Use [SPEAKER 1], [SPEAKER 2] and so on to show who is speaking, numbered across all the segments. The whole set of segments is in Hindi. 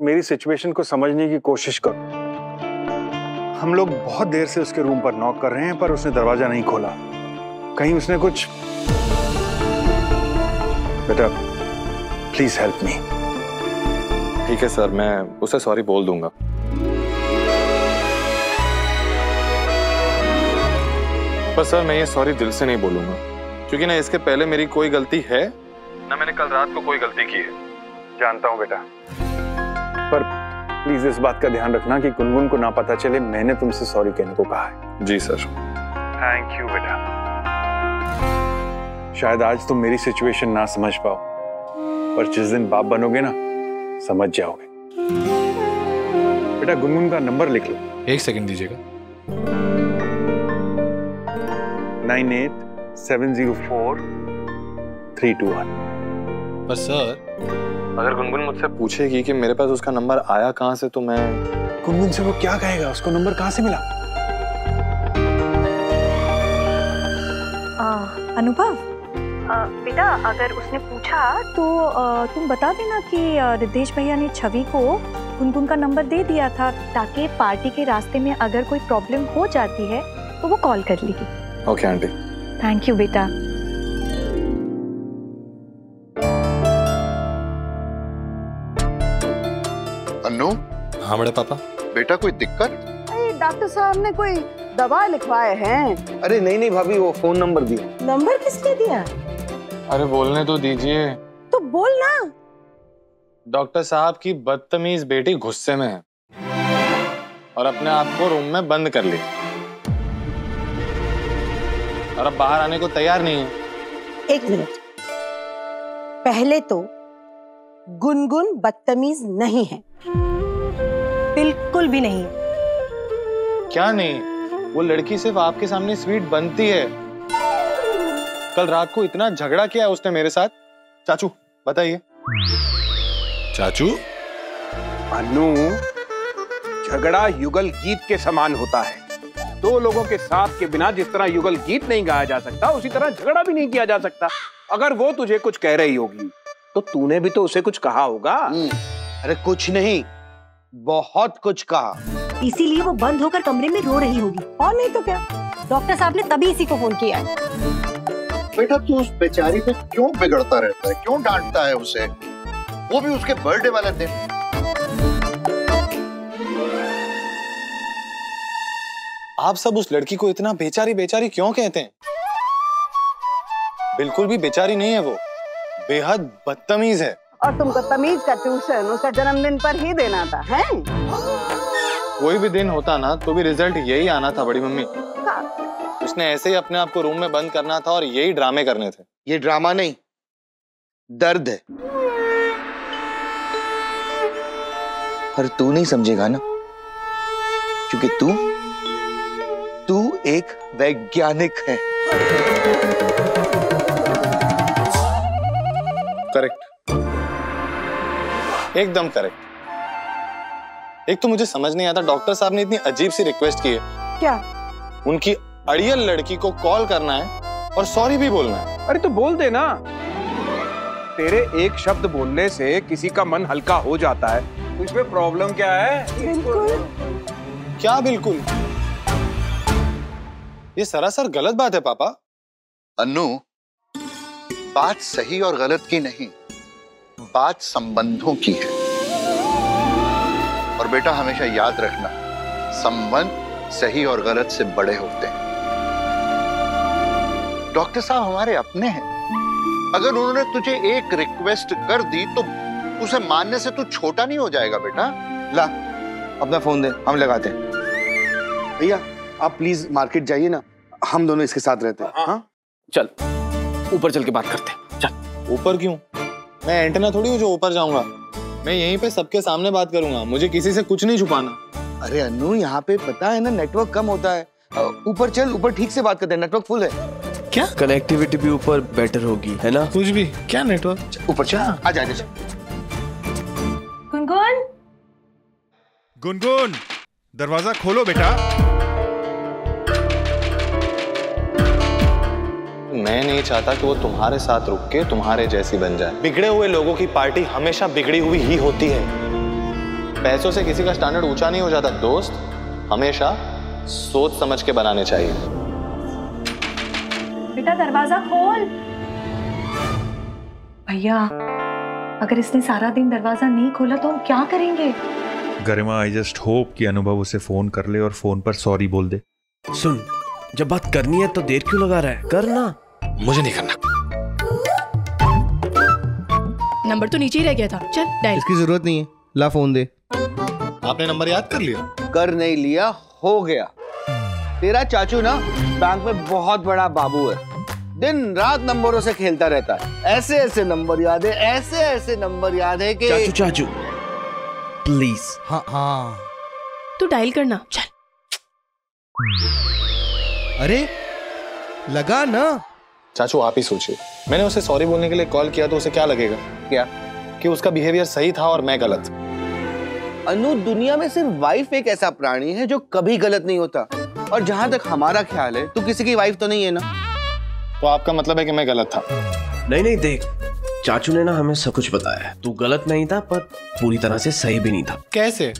[SPEAKER 1] मेरी सिचुएशन को समझने की कोशिश करो। हम लोग बहुत देर से उसके रूम पर नॉक कर रहे हैं, पर उसने दरवाजा नहीं खोला। कहीं उसने कुछ। बेटा प्लीज हेल्प मी।
[SPEAKER 2] ठीक है सर, मैं उसे सॉरी बोल दूंगा। पर सर मैं ये सॉरी दिल से नहीं बोलूंगा, क्योंकि ना इसके पहले मेरी कोई गलती है ना मैंने कल रात को कोई गलती की है।
[SPEAKER 1] जानता हूं बेटा, पर प्लीज इस बात का ध्यान रखना कि गुनगुन को ना पता चले मैंने तुमसे सॉरी कहने को कहा है।
[SPEAKER 2] जी सर।
[SPEAKER 1] थैंक यू बेटा। शायद आज तुम मेरी सिचुएशन ना समझ पाओ, पर जिस दिन बाप बनोगे ना समझ जाओगे। बेटा गुनगुन का नंबर लिख लो।
[SPEAKER 3] 1 सेकंड दीजिएगा।
[SPEAKER 1] 98704321।
[SPEAKER 2] पर सर अगर गुनगुन मुझसे पूछेगी कि मेरे पास उसका नंबर आया कहां से, तो मैं
[SPEAKER 1] गुनगुन से वो क्या कहेगा? उसको नंबर कहां से मिला?
[SPEAKER 4] अनुभव, बेटा अगर उसने पूछा तो तुम बता देना कि रिद्धेश भैया ने छवि को गुनगुन का नंबर दे दिया था, ताकि पार्टी के रास्ते में अगर कोई प्रॉब्लम हो जाती है तो वो कॉल कर लेगी।
[SPEAKER 2] Okay aunty.
[SPEAKER 4] थैंक यू बेटा।
[SPEAKER 5] अन्नू।
[SPEAKER 3] हाँ बड़े पापा।
[SPEAKER 5] बेटा कोई दिक्कत?
[SPEAKER 6] अरे डॉक्टर साहब ने कोई दवा लिखवाए हैं।
[SPEAKER 7] अरे नहीं भाभी, वो फोन नंबर दिया।
[SPEAKER 6] नंबर किसने दिया?
[SPEAKER 2] अरे बोलने तो दीजिए।
[SPEAKER 6] तो बोल ना।
[SPEAKER 2] डॉक्टर साहब की बदतमीज बेटी गुस्से में है और अपने आप को रूम में बंद कर ली और अब बाहर आने को तैयार नहीं है।
[SPEAKER 6] 1 मिनट, पहले तो गुनगुन बदतमीज नहीं है,
[SPEAKER 4] बिल्कुल भी नहीं।
[SPEAKER 2] क्या नहीं? वो लड़की सिर्फ आपके सामने स्वीट बनती है। कल रात को इतना झगड़ा किया उसने मेरे साथ। चाचू बताइए।
[SPEAKER 3] चाचू?
[SPEAKER 7] अन्नू, झगड़ा युगल गीत के समान होता है। 2 लोगों के साथ के बिना जिस तरह युगल गीत नहीं गाया जा सकता, उसी तरह झगड़ा भी नहीं किया जा सकता। अगर वो तुझे कुछ कह रही होगी तो तूने भी तो उसे कुछ कहा होगा।
[SPEAKER 8] अरे कुछ नहीं, बहुत कुछ कहा।
[SPEAKER 4] इसीलिए वो बंद होकर कमरे में रो रही होगी।
[SPEAKER 6] और नहीं तो क्या,
[SPEAKER 4] डॉक्टर साहब ने तभी इसी को फोन किया है।
[SPEAKER 5] बेटा तू उस बेचारी पे क्यों बिगड़ता रहता है? क्यों डांटता है उसे? वो भी उसके बर्थडे वाले दिन।
[SPEAKER 2] आप सब उस लड़की को इतना बेचारी बेचारी क्यों कहते हैं? बिल्कुल भी बेचारी नहीं है वो, बेहद बदतमीज है।
[SPEAKER 6] और तुमको तमीज का ट्यूशन उसका जन्मदिन पर ही देना था, हैं?
[SPEAKER 2] कोई भी दिन होता ना तो भी रिजल्ट यही आना था बड़ी मम्मी। उसने ऐसे ही अपने आप को रूम में बंद करना था और यही ड्रामे करने थे।
[SPEAKER 8] ये ड्रामा नहीं, दर्द है। पर तू नहीं समझेगा ना, क्योंकि तू एक वैज्ञानिक है।
[SPEAKER 2] करेक्ट, एकदम करेक्ट। एक तो मुझे समझ नहीं आता, डॉक्टर साहब ने इतनी अजीब सी रिक्वेस्ट की है।
[SPEAKER 6] क्या?
[SPEAKER 2] उनकी अड़ियल लड़की को कॉल करना है और सॉरी भी बोलना है।
[SPEAKER 7] अरे तो बोल दे ना। तेरे एक शब्द बोलने से किसी का मन हल्का हो जाता है, तो इसमें प्रॉब्लम क्या है?
[SPEAKER 6] बिल्कुल।
[SPEAKER 2] क्या बिल्कुल? ये सरासर गलत बात है पापा।
[SPEAKER 5] अन्नू, बात सही और गलत की नहीं, बात संबंधों की है। और बेटा हमेशा याद रखना, संबंध सही और गलत से बड़े होते हैं। डॉक्टर साहब हमारे अपने हैं। अगर उन्होंने तुझे एक रिक्वेस्ट कर दी तो उसे मानने से तू छोटा नहीं हो जाएगा बेटा।
[SPEAKER 8] ला अपना फोन दे, हम लगाते हैं। भैया आप प्लीज मार्केट जाइए ना, हम दोनों इसके साथ रहते हैं। हाँ
[SPEAKER 7] चल ऊपर चल के बात करते हैं। चल।
[SPEAKER 2] ऊपर क्यों? मैं एंटेना थोड़ी हूँ जो ऊपर जाऊंगा। मैं यहीं पे सबके सामने बात करूंगा, मुझे किसी से कुछ नहीं छुपाना।
[SPEAKER 8] अरे अन्नू, यहाँ पे पता है ना नेटवर्क कम होता है। ऊपर चल, ऊपर ठीक से बात करते हैं, नेटवर्क फुल है।
[SPEAKER 3] क्या कनेक्टिविटी भी ऊपर बेटर होगी, है ना? कुछ भी क्या नेटवर्क?
[SPEAKER 8] ऊपर चल, आ जा।
[SPEAKER 4] गुनगुन,
[SPEAKER 9] गुनगुन दरवाजा खोलो बेटा।
[SPEAKER 2] मैं नहीं चाहता कि वो तुम्हारे साथ रुक के तुम्हारे जैसी बन जाए। बिगड़े हुए लोगों की पार्टी हमेशा बिगड़ी हुई ही होती है। पैसों से किसी का स्टैंडर्ड ऊंचा नहीं हो जाता दोस्त, हमेशा सोच समझ के बनाने चाहिए।
[SPEAKER 4] बेटा दरवाजा खोल। भैया अगर इसने सारा दिन दरवाजा नहीं खोला तो हम क्या करेंगे?
[SPEAKER 9] गरिमा, आई जस्ट होप कि अनुभव उसे फोन कर ले और फोन पर सॉरी बोल दे।
[SPEAKER 3] सुन, जब बात करनी है तो देर क्यों लगा रहा है? करना।
[SPEAKER 2] मुझे नहीं करना।
[SPEAKER 10] नंबर तो नीचे ही रह गया था, चल डायल।
[SPEAKER 8] इसकी जरूरत नहीं है, ला फोन दे।
[SPEAKER 2] आपने नंबर याद कर लिया?
[SPEAKER 8] कर नहीं लिया, हो गया। तेरा चाचू ना बैंक में बहुत बड़ा बाबू है, दिन रात नंबरों से खेलता रहता है। ऐसे ऐसे नंबर याद है, ऐसे ऐसे नंबर याद है कि
[SPEAKER 3] चाचू चाचू प्लीज।
[SPEAKER 8] हाँ
[SPEAKER 10] तू डायल करना, चल।
[SPEAKER 8] अरे लगा ना।
[SPEAKER 2] चाचू आप ही सोचिए, मैंने उसे सॉरी बोलने के लिए कॉल किया तो उसे क्या लगेगा?
[SPEAKER 8] क्या?
[SPEAKER 2] कि उसका बिहेवियर सही था और मैं गलत।
[SPEAKER 8] अनु, दुनिया में सिर्फ वाइफ एक ऐसा प्राणी है जो कभी गलत नहीं होता, और जहां तक हमारा ख्याल है तू किसी की वाइफ तो नहीं है ना।
[SPEAKER 2] तो आपका मतलब है कि मैं गलत था?
[SPEAKER 3] नहीं नहीं, देख चाचू ने ना हमें सब कुछ बताया है। तू गलत नहीं था पर पूरी तरह से सही भी नहीं था।
[SPEAKER 2] कैसे?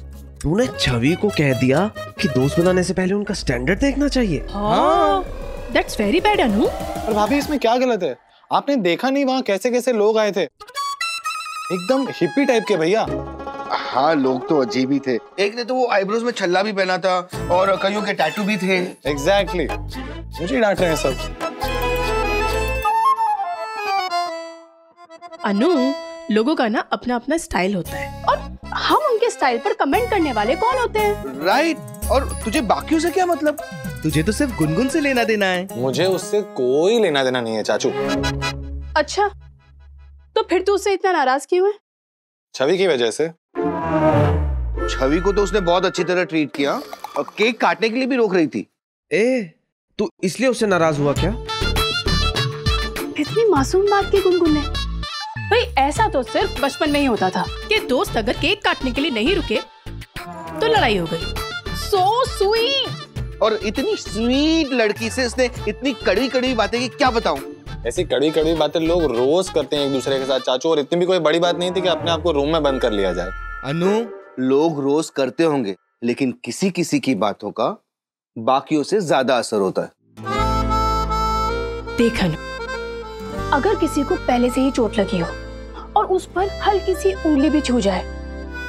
[SPEAKER 3] तूने छवि को कह दिया कि दोस्त बनाने से पहले उनका स्टैंडर्ड देखना चाहिए।
[SPEAKER 10] हाँ, दैट्स वेरी बैड अनु।
[SPEAKER 2] पर भाभी इसमें क्या गलत है? आपने देखा नहीं वहाँ कैसे कैसे लोग आए थे, एकदम हिप्पी टाइप के भैया।
[SPEAKER 8] हाँ, लोग तो अजीब ही थे। एक ने तो वो आईब्रोज में छल्ला भी पहना था और कईयों के टैटू भी थे।
[SPEAKER 2] एग्जैक्टली, मुझे डांट रहे हैं सब।
[SPEAKER 10] अनु, लोगों का ना अपना अपना स्टाइल होता है और हम उनके स्टाइल पर कमेंट करने वाले कौन होते हैं?
[SPEAKER 8] राइट, और तुझे बाकियों से क्या मतलब? तुझे तो सिर्फ गुनगुन से लेना देना है।
[SPEAKER 2] मुझे उससे कोई लेना देना नहीं है चाचू।
[SPEAKER 10] अच्छा, तो फिर तू उससे इतना नाराज क्यों है?
[SPEAKER 2] छवि की वजह से।
[SPEAKER 8] छवि को तो उसने बहुत अच्छी तरह ट्रीट किया और केक काटने के लिए भी रोक रही थी।
[SPEAKER 3] तू इसलिए उससे नाराज हुआ क्या?
[SPEAKER 10] इतनी मासूम बात की गुनगुन है। भाई ऐसा तो सिर्फ बचपन में ही होता था कि दोस्त अगर केक काटने के लिए नहीं रुके तो लड़ाई हो गई। So sweet.
[SPEAKER 8] और इतनी स्वीट लड़की से इसने इतनी कड़वी कड़वी बातें की, क्या बताऊं?
[SPEAKER 2] ऐसी कड़वी कड़वी बातें लोग रोज करते हैं एक दूसरे के साथ चाचू, और इतनी भी कोई बड़ी बात नहीं थी कि अपने आप को रूम में बंद कर लिया जाए।
[SPEAKER 8] अनु, लोग रोज करते होंगे, लेकिन किसी किसी की बातों का बाकियों से ज्यादा असर होता है।
[SPEAKER 10] देख अनु, अगर किसी को पहले से ही चोट लगी हो और उस पर हल्की सी उंगली भी छू जाए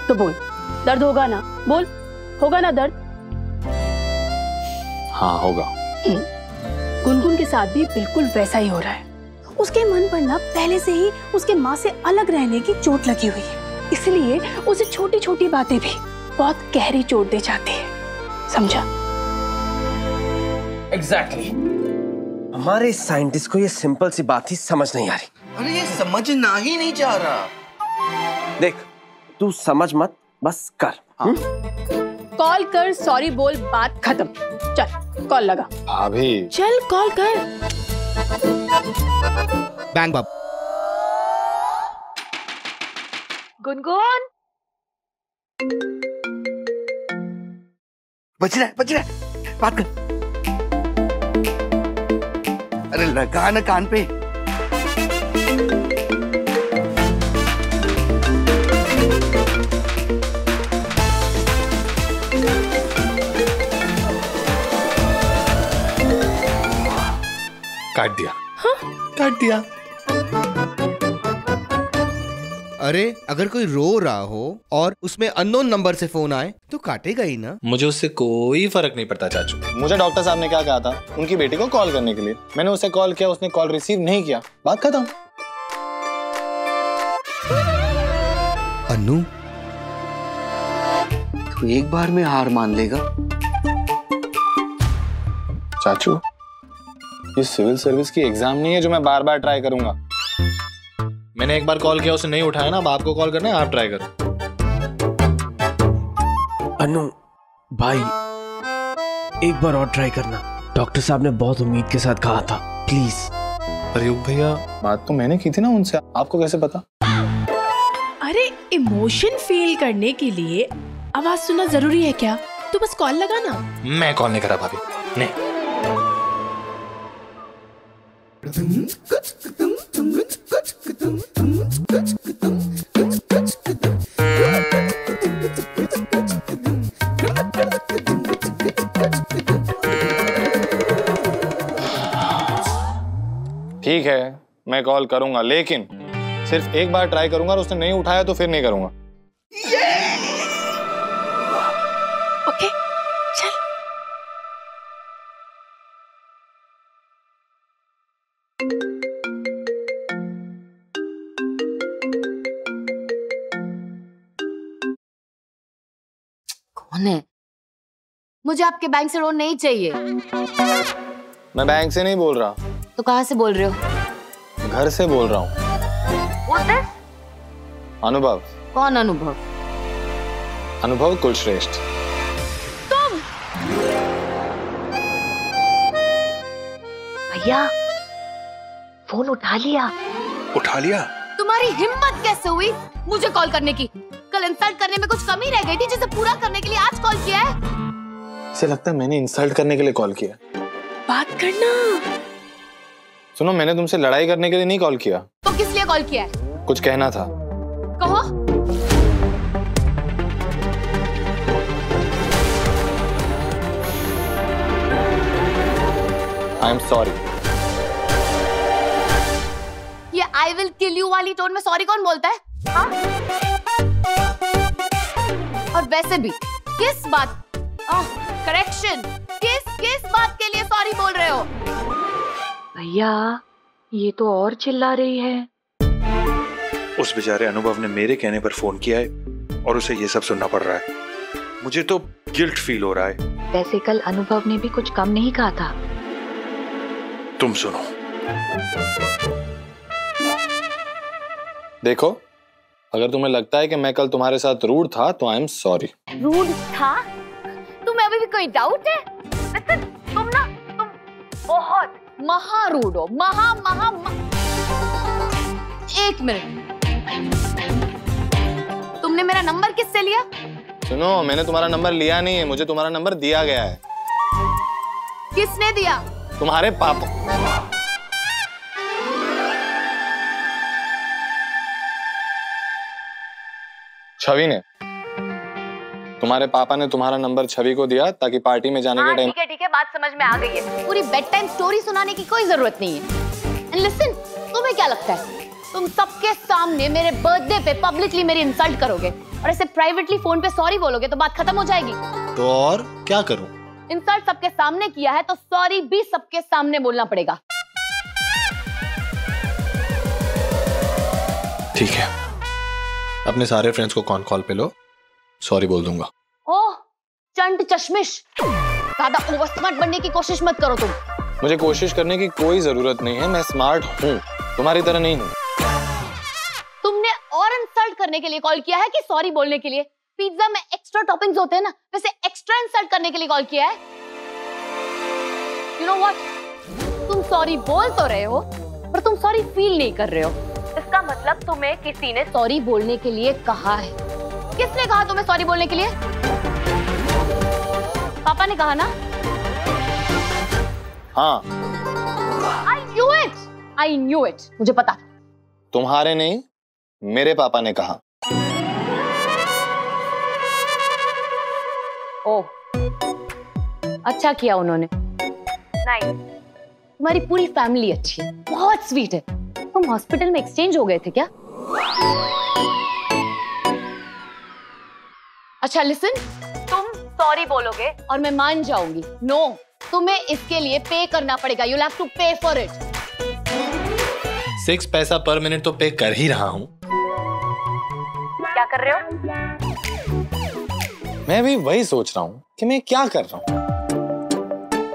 [SPEAKER 10] तो बोल, दर्द होगा ना? बोल, होगा ना दर्द?
[SPEAKER 2] हाँ होगा।
[SPEAKER 10] गुनगुन के साथ भी बिल्कुल वैसा ही हो रहा है। उसके मन पर ना पहले से ही उसके माँ से अलग रहने की चोट लगी हुई है, इसलिए उसे छोटी छोटी बातें भी बहुत गहरी चोट दे जाती है, समझा?
[SPEAKER 3] एग्जैक्टली। हमारे साइंटिस्ट को ये सिंपल सी बात ही समझ नहीं आ रही।
[SPEAKER 8] अरे ये समझना ही नहीं चाह रहा।
[SPEAKER 3] देख, तू समझ मत, बस कर।
[SPEAKER 10] कॉल कर, सॉरी बोल, बात खत्म। चल कॉल लगा।
[SPEAKER 2] अभी
[SPEAKER 10] चल कॉल कर।
[SPEAKER 8] बैंग बाब।
[SPEAKER 4] गुनगुन,
[SPEAKER 8] बच रहा है, बात कर। अरे लगा ना कान पे।
[SPEAKER 2] काट दिया। हाँ? काट दिया।
[SPEAKER 11] अरे अगर कोई रो रहा हो और उसमें अननोन नंबर से फोन आए तो काटेगा ही ना।
[SPEAKER 2] मुझे उससे कोई फर्क नहीं पड़ता चाचू। मुझे डॉक्टर साहब ने क्या कहा था उनकी बेटी को कॉल करने के लिए, मैंने उसे कॉल किया, उसने कॉल रिसीव नहीं किया, बात खत्म।
[SPEAKER 8] अनु, तू एक बार में हार मान लेगा?
[SPEAKER 2] चाचू, ये सिविल सर्विस की एग्जाम नहीं है जो मैं बार बार ट्राई करूंगा। मैंने एक बार कॉल किया, उसने नहीं उठाया ना, अब आपको कॉल करना है, आप ट्राई करो।
[SPEAKER 3] अनु भाई, एक बार और ट्राई करना। डॉक्टर साहब ने बहुत उम्मीद के साथ कहा था, प्लीज।
[SPEAKER 2] अरे भैया, बात तो मैंने की थी ना उनसे, आपको कैसे पता?
[SPEAKER 10] अरे इमोशन फील करने के लिए आवाज सुनना जरूरी है क्या? तू बस कॉल लगा ना।
[SPEAKER 2] मैं कॉल नहीं करा भाभी, नहीं। ठीक है, मैं कॉल करूंगा, लेकिन सिर्फ एक बार ट्राई करूंगा और उसने नहीं उठाया तो फिर नहीं करूंगा।
[SPEAKER 10] ओके, चल।
[SPEAKER 12] कौन है? मुझे आपके बैंक से लोन नहीं चाहिए।
[SPEAKER 2] मैं बैंक से नहीं बोल रहा।
[SPEAKER 12] तो कहाँ से बोल रहे हो?
[SPEAKER 2] घर से बोल रहा हूँ। अनुभव।
[SPEAKER 12] कौन अनुभव?
[SPEAKER 2] अनुभव कुलश्रेष्ठ।
[SPEAKER 12] तुम?
[SPEAKER 4] भैया फोन उठा लिया।
[SPEAKER 1] उठा लिया?
[SPEAKER 12] तुम्हारी हिम्मत कैसे हुई मुझे कॉल करने की? कल इंसल्ट करने में कुछ कमी रह गई थी जिसे पूरा करने के लिए आज कॉल किया है?
[SPEAKER 2] इसे लगता है मैंने इंसल्ट करने के लिए कॉल किया।
[SPEAKER 10] बात करना।
[SPEAKER 2] सुनो, मैंने तुमसे लड़ाई करने के लिए नहीं कॉल किया।
[SPEAKER 12] तो किस लिए कॉल किया है?
[SPEAKER 2] कुछ कहना था।
[SPEAKER 12] कहो।
[SPEAKER 2] I am sorry.
[SPEAKER 12] ये आई विल किल यू वाली टोन में सॉरी कौन बोलता है? हाँ? और वैसे भी किस बात, करेक्शन, किस बात के लिए सॉरी बोल रहे हो?
[SPEAKER 4] भैया ये तो और चिल्ला रही है।
[SPEAKER 9] उस बेचारे अनुभव ने मेरे कहने पर फोन किया है और उसे ये सब सुनना पड़ रहा है। मुझे तो गिल्ट फील हो रहा है।
[SPEAKER 4] वैसे कल अनुभव ने भी कुछ कम नहीं कहा था।
[SPEAKER 9] तुम सुनो।
[SPEAKER 2] देखो, अगर तुम्हें लगता है कि मैं कल तुम्हारे साथ रूड था तो आई एम सॉरी।
[SPEAKER 12] रूड था? तुम्हें अभी भी कोई डाउट है? Listen, तुम बहुत महारूड हो। एक मिनट, तुमने मेरा नंबर किससे लिया?
[SPEAKER 2] सुनो, मैंने तुम्हारा नंबर लिया नहीं है, मुझे तुम्हारा नंबर दिया गया है।
[SPEAKER 12] किसने दिया?
[SPEAKER 2] तुम्हारे पापा। छवि ने। तुम्हारे पापा ने तुम्हारा नंबर छवि को दिया ताकि पार्टी में जाने के टाइम।
[SPEAKER 12] ठीक है, बात समझ में आ गई है। पूरी बेड टाइम स्टोरी सुनाने की कोई जरूरत नहीं है। एंड लिसन, तुम्हें क्या लगता है तुम सबके सामने मेरे बर्थडे पे पब्लिकली मेरी इंसल्ट करोगे और ऐसे प्राइवेटली फोन पे सॉरी बोलोगे तो बात खत्म हो जाएगी?
[SPEAKER 2] तो और क्या करूं?
[SPEAKER 12] इंसल्ट सबके सामने किया है तो सॉरी भी सबके सामने बोलना पड़ेगा।
[SPEAKER 2] ठीक है, अपने सारे फ्रेंड्स को कॉल पे लो, सॉरी बोल दूंगा।
[SPEAKER 12] ओह चंट चश्मिश, ज्यादा ओवर स्मार्ट बनने की कोशिश मत करो तुम।
[SPEAKER 2] मुझे कोशिश करने की कोई जरूरत नहीं है, मैं स्मार्ट हूँ, तुम्हारी तरह नहीं हूँ।
[SPEAKER 12] तुमने और इंसल्ट करने के लिए कॉल किया है कि सॉरी बोलने के लिए? पिज्जा में एक्स्ट्रा टॉपिंग्स होते हैं ना, वैसे एक्स्ट्रा इंसल्ट करने के लिए कॉल किया है? यू नो व्हाट, तुम सॉरी बोल तो रहे हो पर तुम सॉरी फील नहीं कर रहे हो। इसका मतलब तुम्हें किसी ने सॉरी बोलने के लिए कहा है। किसने कहा तुम्हें सॉरी बोलने के लिए? पापा ने कहा ना?
[SPEAKER 2] हाँ।
[SPEAKER 12] I knew it, मुझे पता था।
[SPEAKER 2] तुम्हारे नहीं, मेरे पापा ने कहा।
[SPEAKER 12] ओह, अच्छा किया उन्होंने। नहीं, तुम्हारी पूरी फैमिली अच्छी है, बहुत स्वीट है। तुम हॉस्पिटल में एक्सचेंज हो गए थे क्या? अच्छा लिसन, तुम सॉरी बोलोगे और मैं मान जाऊंगी। नो, तुम्हें इसके लिए पे करना पड़ेगा। You'll have to pay for it.
[SPEAKER 2] 6 पैसा पर मिनट तो पे कर ही रहा हूँ।
[SPEAKER 12] क्या कर रहे हो?
[SPEAKER 2] मैं भी वही सोच रहा हूँ कि मैं क्या कर रहा हूँ।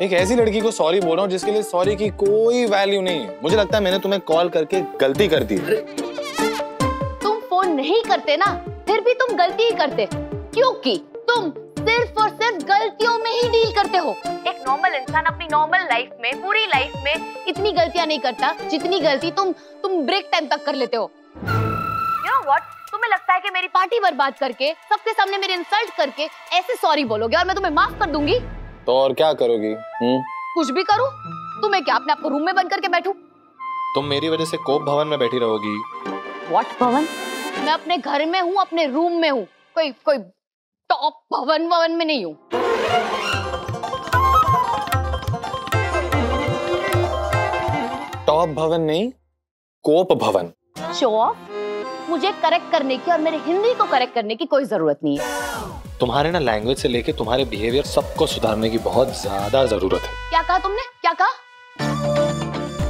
[SPEAKER 2] एक ऐसी लड़की को सॉरी बोल रहा हूँ जिसके लिए सॉरी की कोई वैल्यू नहीं है। मुझे लगता है मैंने तुम्हें कॉल करके गलती कर दी।
[SPEAKER 12] तुम फोन नहीं करते ना, फिर भी तुम गलती ही करते, क्योंकि तुम सिर्फ और सिर्फ गलतियों में ही डील करते हो। एक नॉर्मल इंसान अपनी नॉर्मल लाइफ में, पूरी लाइफ में इतनी गलतियां नहीं करता जितनी गलती तुम ब्रेक टाइम तक कर लेते हो। You know what? तुम्हें लगता है कि मेरी पार्टी बर्बाद करके, सबके सामने मेरी इंसल्ट करके ऐसे सॉरी बोलोगे और मैं तुम्हें माफ कर दूंगी?
[SPEAKER 2] तो और क्या करोगी?
[SPEAKER 12] कुछ भी करूं? तुम्हें क्या अपने आप को रूम में बंद करके बैठूं?
[SPEAKER 2] तुम मेरी वजह से कोप भवन में बैठी रहोगी।
[SPEAKER 12] What भवन? मैं अपने घर में हूँ, अपने रूम में हूँ, कोई टॉप भवन में नहीं हूँ।
[SPEAKER 2] ऑफ भवन नहीं, कोप भवन।
[SPEAKER 12] Show off? मुझे करेक्ट करने की और मेरे हिंदी को करेक्ट करने की कोई जरूरत नहीं है।
[SPEAKER 2] तुम्हारे ना लैंग्वेज से लेके तुम्हारे बिहेवियर सबको सुधारने की बहुत ज्यादा जरूरत है।
[SPEAKER 12] क्या कहा तुमने? क्या कहा?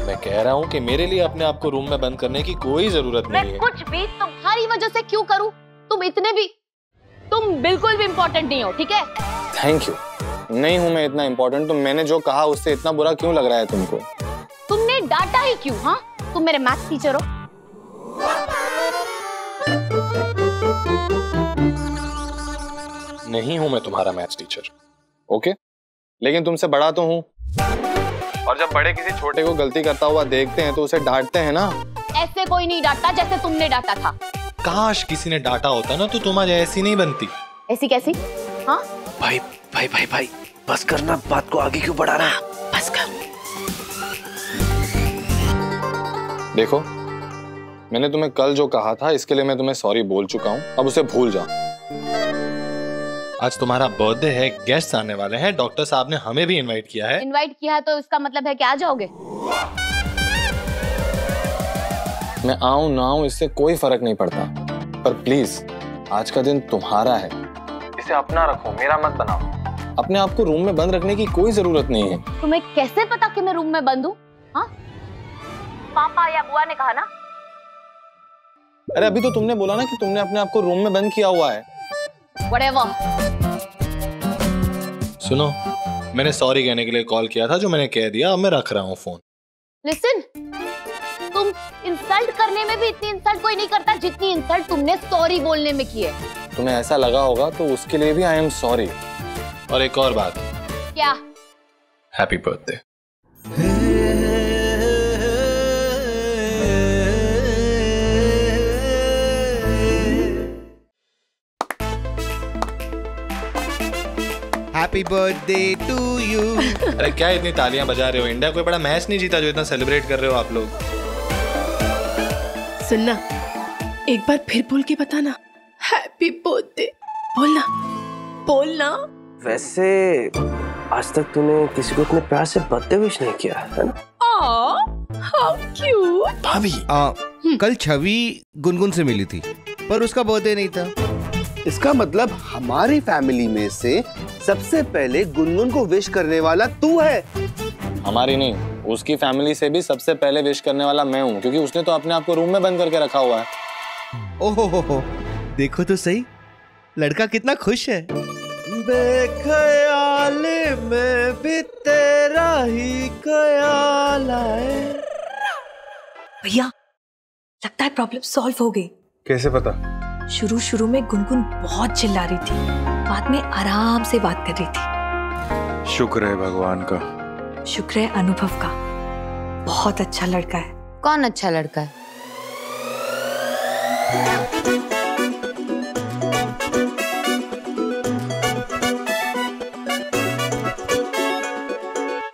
[SPEAKER 2] मैं कह रहा हूँ कि मेरे लिए अपने आप को रूम में बंद करने की कोई जरूरत नहीं है।
[SPEAKER 12] मैं कुछ भी तुम्हारी वजह से क्यों करूँ? तुम बिल्कुल भी इम्पोर्टेंट नहीं हो, ठीक है?
[SPEAKER 2] Thank you. नहीं हूँ मैं इतना इम्पोर्टेंट, तो मैंने जो कहा उससे इतना बुरा क्यों लग रहा है तुमको?
[SPEAKER 12] तुमने डांटा ही क्यों? हाँ, तुम मेरे मैथ्स टीचर हो।
[SPEAKER 2] नहीं हूँ मैं तुम्हारा मैथ्स टीचर, ओके? लेकिन तुमसे बड़ा तो हूँ, और जब बड़े किसी छोटे को गलती करता हुआ देखते हैं तो उसे डांटते हैं ना।
[SPEAKER 12] ऐसे कोई नहीं डांटता जैसे तुमने डांटा था।
[SPEAKER 2] काश किसी ने डांटा होता ना तो तुम आज ऐसी नहीं बनती।
[SPEAKER 12] ऐसी कैसी? हाँ
[SPEAKER 3] भाई भाई भाई भाई बस करना, बात को आगे क्यों बढ़ा रहा है?
[SPEAKER 10] बस कर।
[SPEAKER 2] देखो, मैंने तुम्हें कल जो कहा था इसके लिए मैं तुम्हें सॉरी बोल चुका हूँ, अब उसे भूल जाओ। आज तुम्हारा बर्थडे है, गेस्ट आने वाले हैं, डॉक्टर साहब ने हमें भी इनवाइट किया है।
[SPEAKER 12] इनवाइट किया है तो इसका मतलब है कि आ जाओगे?
[SPEAKER 2] मैं आऊं ना आऊं इससे कोई फर्क नहीं पड़ता, पर प्लीज आज का दिन तुम्हारा है, इसे अपना रखो, मेरा मत बनाओ। अपने आप को रूम में बंद रखने की कोई जरूरत नहीं है।
[SPEAKER 12] तुम्हें कैसे पता कि मैं रूम में बंद हूँ? हाँ, पापा या बुआ ने कहा ना?
[SPEAKER 2] अरे अभी तो तुमने बोला ना कि तुमने अपने आप को रूम में बंद किया हुआ है।
[SPEAKER 12] Whatever.
[SPEAKER 2] सुनो, मैंने सॉरी कहने के लिए कॉल किया था, जो मैंने कह दिया, अब मैं रख रहा हूँ फोन।
[SPEAKER 12] Listen, तुम इंसल्ट करने में भी इतनी इंसल्ट कोई नहीं करता जितनी इंसल्ट तुमने सॉरी बोलने में की है।
[SPEAKER 2] तुम्हें ऐसा लगा होगा तो उसके लिए भी आई एम सॉरी। और एक और बात।
[SPEAKER 12] क्या?
[SPEAKER 2] Happy birthday.
[SPEAKER 11] Happy birthday to you.
[SPEAKER 2] अरे क्या इतनी तालियां बजा रहे हो? इंडिया कोई बड़ा मैच नहीं जीता जो इतना सेलिब्रेट कर रहे हो आप लोग।
[SPEAKER 10] सुनना, एक बार फिर बोल के बताना, हैप्पी बर्थडे। बोलना बोलना।
[SPEAKER 3] वैसे आज तक तूने किसी को इतने प्यार से बर्थडे विश नहीं किया है ना?
[SPEAKER 10] How cute.
[SPEAKER 11] भाभी कल छवि गुनगुन से मिली थी, पर उसका बर्थडे नहीं था।
[SPEAKER 8] इसका मतलब हमारी फैमिली में से सबसे पहले गुनगुन को विश करने वाला तू है।
[SPEAKER 2] हमारी नहीं, उसकी फैमिली से भी सबसे पहले विश करने वाला मैं हूँ, क्योंकि उसने तो अपने आप को रूम में बंद करके रखा हुआ है।
[SPEAKER 11] ओहो, देखो तो सही, लड़का कितना खुश है।
[SPEAKER 8] बेख्याल में भी तेरा ही ख्याल आए।
[SPEAKER 4] भैया, लगता है प्रॉब्लम सॉल्व हो गई।
[SPEAKER 1] कैसे पता?
[SPEAKER 4] शुरू में गुनगुन बहुत चिल्ला रही थी, बाद में आराम से बात कर रही थी।
[SPEAKER 1] शुक्र है भगवान का।
[SPEAKER 4] शुक्र है अनुभव का, बहुत अच्छा लड़का है।
[SPEAKER 12] कौन अच्छा लड़का है?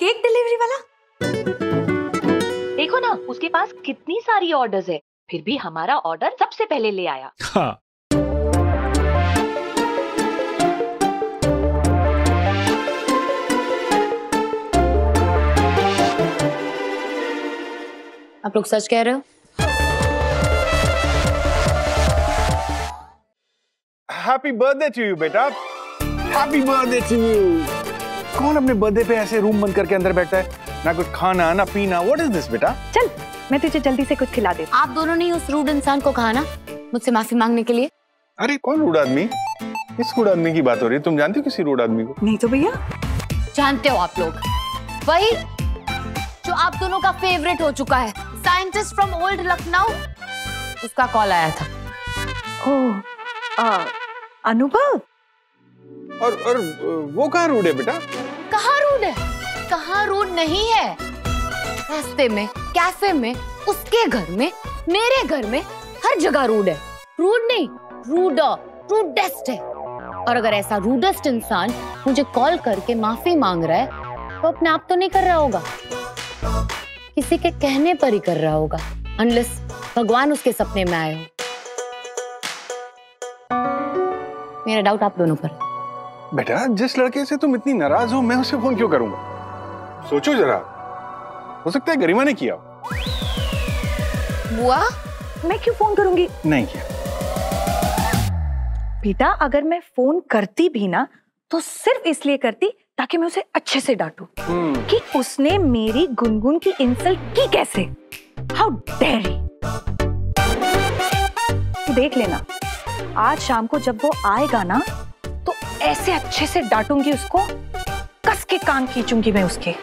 [SPEAKER 4] केक डिलीवरी वाला।
[SPEAKER 13] देखो ना, उसके पास कितनी सारी ऑर्डर्स है, फिर भी हमारा ऑर्डर सबसे पहले ले आया।
[SPEAKER 1] हाँ।
[SPEAKER 12] आप लोग सच कह रहे हो?
[SPEAKER 1] हैप्पी बर्थडे टू यू बेटा। Happy birthday to you. कौन अपने बर्थडे पे ऐसे रूम बंद करके अंदर बैठता है? ना कुछ खाना ना पीना। व्हाट इज दिस बेटा?
[SPEAKER 4] चल, मैं तुझे जल्दी से कुछ खिला दे।
[SPEAKER 12] आप दोनों ने उस रूड इंसान को कहा ना मुझसे माफी मांगने के लिए?
[SPEAKER 1] अरे कौन रूड आदमी? किस रूड आदमी की बात हो रही है? तुम जानती हो किसी रूड आदमी को?
[SPEAKER 4] नहीं तो भैया।
[SPEAKER 12] जानते हो आप लोग, वही जो आप दोनों का फेवरेट हो चुका है, साइंटिस्ट फ्रॉम ओल्ड लखनऊ, उसका कॉल आया था।
[SPEAKER 4] ओह, अनुभव।
[SPEAKER 1] और वो कहाँ रूड है बेटा?
[SPEAKER 12] कहाँ रूड है? कहाँ रूड नहीं है। रास्ते में, कैफे में, उसके घर में, मेरे घर में, हर जगह रूड है। रूड नहीं, रूडेस्ट है। और अगर ऐसा रूडेस्ट इंसान मुझे कॉल करके माफी मांग रहा है तो अपने आप तो नहीं कर रहा होगा, किसी के कहने पर ही कर रहा होगा, अनलेस भगवान उसके सपने में आए हो। मेरा डाउट आप दोनों पर।
[SPEAKER 1] बेटा, जिस लड़के से तुम इतनी नाराज हो, मैं उसे फोन क्यों करूंगा? सोचो जरा, हो सकता है गरिमा ने किया।
[SPEAKER 12] बुआ,
[SPEAKER 4] मैं क्यों फोन करूंगी?
[SPEAKER 1] नहीं किया।
[SPEAKER 4] बेटा अगर मैं फोन करती भी ना तो सिर्फ इसलिए करती ताकि मैं उसे अच्छे से डांटूं कि उसने मेरी गुनगुन की इंसल्ट की कैसे। How dare he. देख लेना, आज शाम को जब वो आएगा ना तो ऐसे अच्छे से डांटूंगी उसको, कस के कान खींचूंगी मैं उसके।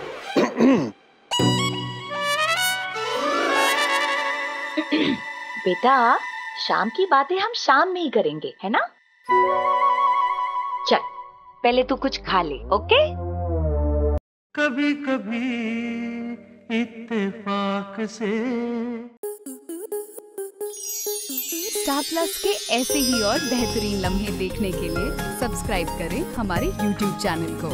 [SPEAKER 13] बेटा शाम की बातें हम शाम में ही करेंगे, है ना? चल पहले तू कुछ खा ले, ओके?
[SPEAKER 14] कभी कभी इत्तेफाक से।
[SPEAKER 15] स्टार प्लस के ऐसे ही और बेहतरीन लम्हे देखने के लिए सब्सक्राइब करें हमारे YouTube चैनल को।